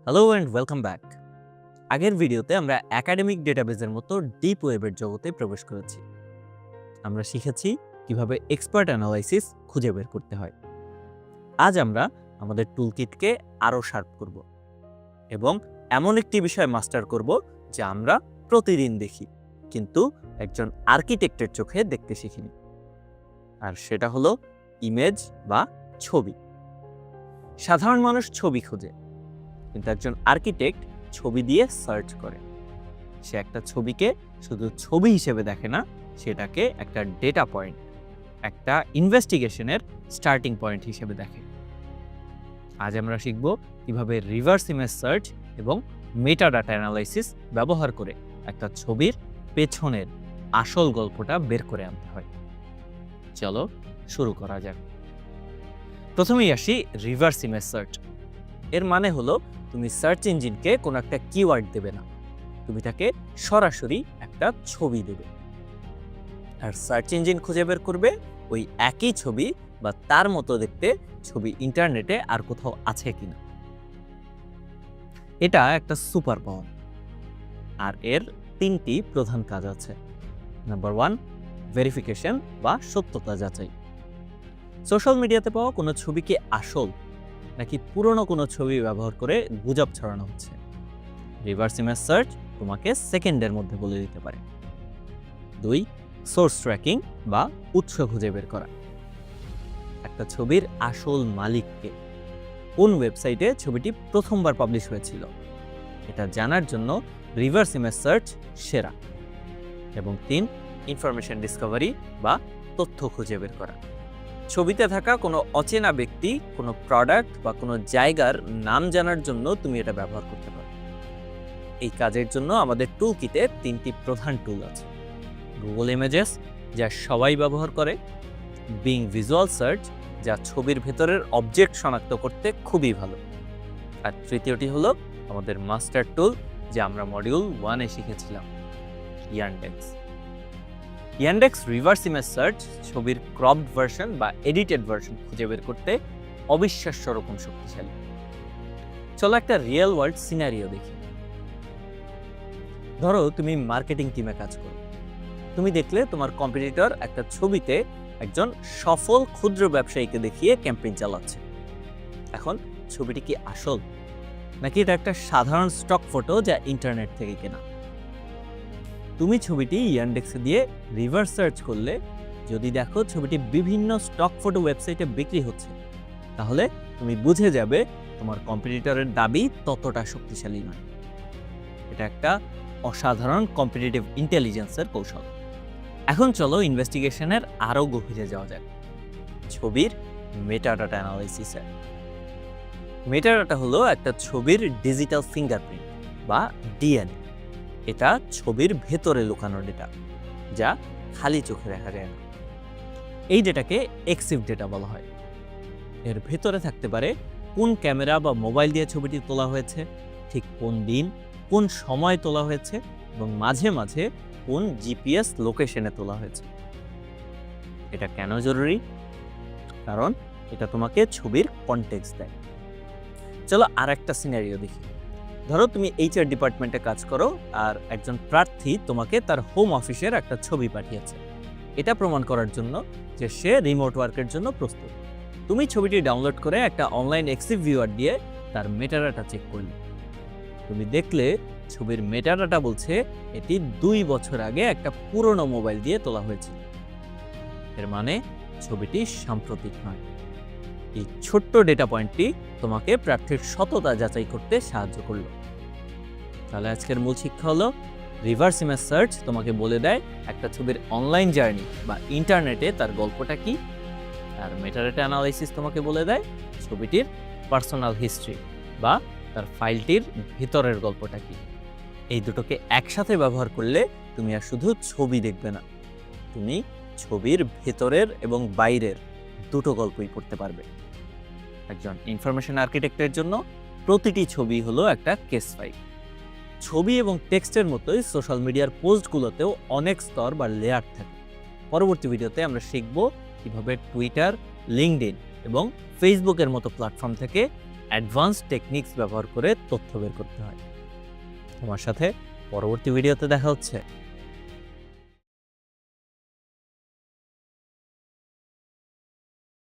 Hello and welcome back. আগের ভিডিওতে আমরা একাডেমিক ডেটাবেজের মতো ডিপ ওয়েবের জগতে প্রবেশ করেছি। আমরা শিখেছি কিভাবে এক্সপার্ট অ্যানালাইসিস খুঁজে বের করতে হয়। আজ আমরা আমাদের টুলকিটকে আরও শার্প করব এবং এমন একটি বিষয় মাস্টার করব যা আমরা প্রতিদিন দেখি, কিন্তু একজন আর্কিটেক্টের চোখে দেখতে শিখিনি। আর সেটা হলো ইমেজ বা ছবি। সাধারণ মানুষ ছবি খোঁজে, কিন্তু একজন আর্কিটেক্ট ছবি দিয়ে সার্চ করে। সে একটা ছবিকে শুধু ছবি হিসেবে দেখে না, সেটাকে একটা ডেটা পয়েন্ট, একটা ইনভেস্টিগেশনের স্টার্টিং পয়েন্ট হিসেবে দেখে। আজ আমরা শিখব কিভাবে রিভার্স ইমেজ সার্চ এবং মেটা ডাটা অ্যানালাইসিস ব্যবহার করে একটা ছবির পেছনের আসল গল্পটা বের করে আনতে হয়। চলো শুরু করা যাক। প্রথমেই আসি রিভার্স ইমেজ সার্চ। এর মানে হলো তুমি সার্চ ইঞ্জিনকে কোনো একটা কিওয়ার্ড দেবে না, তুমি তাকে সরাসরি একটা ছবি দেবে, আর সার্চ ইঞ্জিন খুঁজে বের করবে ওই একই ছবি বা তার মতো দেখতে ছবি ইন্টারনেটে আর কোথাও আছে কিনা। এটা একটা সুপার পাওয়ার, আর এর তিনটি প্রধান কাজ আছে। নাম্বার 1, ভেরিফিকেশন বা সত্যতা যাচাই। সোশ্যাল মিডিয়াতে পাওয়া কোনো ছবি কি আসল নাকি পুরনো কোনো ছবি ব্যবহার করে গুজব ছড়ানো হচ্ছে? রিভার্স ইমেজ সার্চ তোমাকে সেকেন্ডের মধ্যে বলে দিতে পারে। 2, সোর্স ট্র্যাকিং বা উৎস খুঁজে বের করা। একটা ছবির আসল মালিককে, কোন ওয়েবসাইটে ছবিটি প্রথমবার পাবলিশ হয়েছিল, এটা জানার জন্য রিভার্স ইমেজ সার্চ সেরা। এবং 3, ইনফরমেশন ডিসকভারি বা তথ্য খুঁজে বের করা। ছবিতে থাকা কোনো অচেনা ব্যক্তি, কোনো প্রোডাক্ট বা কোনো জায়গার নাম জানার জন্য তুমি এটা ব্যবহার করতে পারো। এই কাজের জন্য আমাদের টুলকিটে 3টি প্রধান টুল আছে। গুগল ইমেজেস, যা সবাই ব্যবহার করে; বিং ভিজুয়াল সার্চ, যা ছবির ভেতরের অবজেক্ট শনাক্ত করতে খুবই ভালো; আর তৃতীয়টি হলো আমাদের মাস্টার টুল, যা আমরা মডিউল 1-এ শিখেছিলাম, Yandex. Yandex reverse image search ছবির ক্রপড ভার্সন বা এডিটেড ভার্সন খুঁজে বের করতে অবিশ্বাস্য রকম শক্তিশালী। চলো একটা রিয়েল ওয়ার্ল্ড সিনারিও দেখি। ধরো তুমি মার্কেটিং টিমে কাজ করো। তুমি দেখলে তোমার কম্পিটিটর একটা ছবিতে একজন সফল ক্ষুদ্র ব্যবসায়ীকে দেখিয়ে ক্যাম্পেইন চালাচ্ছে। এখন ছবিটি কি আসল নাকি এটা একটা সাধারণ স্টক ফটো যা ইন্টারনেট থেকে কেনা? তুমি ছবিটি ইয়ান্ডেক্সে দিয়ে রিভার্স সার্চ করলে যদি দেখো ছবিটি বিভিন্ন স্টক ফটো ওয়েবসাইটে বিক্রি হচ্ছে, তাহলে তুমি বুঝে যাবে তোমার কম্পিটিটরের দাবি ততটা শক্তিশালী নয়। এটা একটা অসাধারণ কম্পিটিটিভ ইন্টেলিজেন্সের কৌশল। এখন চলো ইনভেস্টিগেশনের আরও গভীরে যাওয়া যাক, ছবির মেটাডাটা অ্যানালাইসিসে। মেটাডাটা হলো একটা ছবির ডিজিটাল ফিঙ্গারপ্রিন্ট বা ডিএনএ। এটা ছবির ভেতরে লুকানো ডেটা, যা খালি চোখে দেখা যায় না। এই ডেটাকে এক্সিভ ডেটা বলা হয়। এর ভেতরে থাকতে পারে কোন ক্যামেরা বা মোবাইল দিয়ে ছবিটি তোলা হয়েছে, ঠিক কোন দিন, কোন সময় তোলা হয়েছে, এবং মাঝে মাঝে কোন জিপিএস লোকেশনে তোলা হয়েছে। এটা কেন জরুরি? কারণ এটা তোমাকে ছবির কনটেক্সট দেয়। চলো আর একটা সিনারিও দেখি। ধরো তুমি এইচআর ডিপার্টমেন্টে কাজ করো, আর একজন প্রার্থী তোমাকে তার হোম অফিসের একটা ছবি পাঠিয়েছে, এটা প্রমাণ করার জন্য যে সে রিমোট ওয়ার্কের জন্য প্রস্তুত। তুমি ছবিটি ডাউনলোড করে একটা অনলাইন এক্সিভ ভিউয়ার দিয়ে তার মেটাডাটা চেক করলে। তুমি দেখলে ছবির মেটাডাটা বলছে এটি 2 বছর আগে একটা পুরনো মোবাইল দিয়ে তোলা হয়েছিল। এর মানে ছবিটি সাম্প্রতিক নয়। এই ছোট্ট ডেটা পয়েন্টটি তোমাকে প্রার্থীর সততা যাচাই করতে সাহায্য করলো। তাহলে আজকের মূল শিক্ষা হলো, রিভার্স ইমেজ সার্চ তোমাকে বলে দেয় একটা ছবির অনলাইন জার্নি বা ইন্টারনেটে তার গল্পটা কি, আর মেটাডাটা অ্যানালাইসিস তোমাকে বলে দেয় ছবিটির পার্সোনাল হিস্ট্রি বা তার ফাইলটির ভিতরের গল্পটা কি। এই দুটোকে একসাথে ব্যবহার করলে তুমি আর শুধু ছবি দেখবে না, তুমি ছবির ভেতরের এবং বাইরের দুটো গল্পই পড়তে পারবে। একজন ইনফরমেশন আর্কিটেক্টের জন্য প্রতিটি ছবি হলো একটা কেস ফাইল। ছবি এবং টেক্সটের মতোই সোশ্যাল মিডিয়ার পোস্টগুলোতেও অনেক স্তর বা লেয়ার থাকে। পরবর্তী ভিডিওতে আমরা শিখব কিভাবে টুইটার, লিঙ্কডইন এবং ফেসবুকের মতো প্ল্যাটফর্ম থেকে অ্যাডভান্স টেকনিক্স ব্যবহার করে তথ্য বের করতে হয়। তোমার সাথে পরবর্তী ভিডিওতে দেখা হচ্ছে।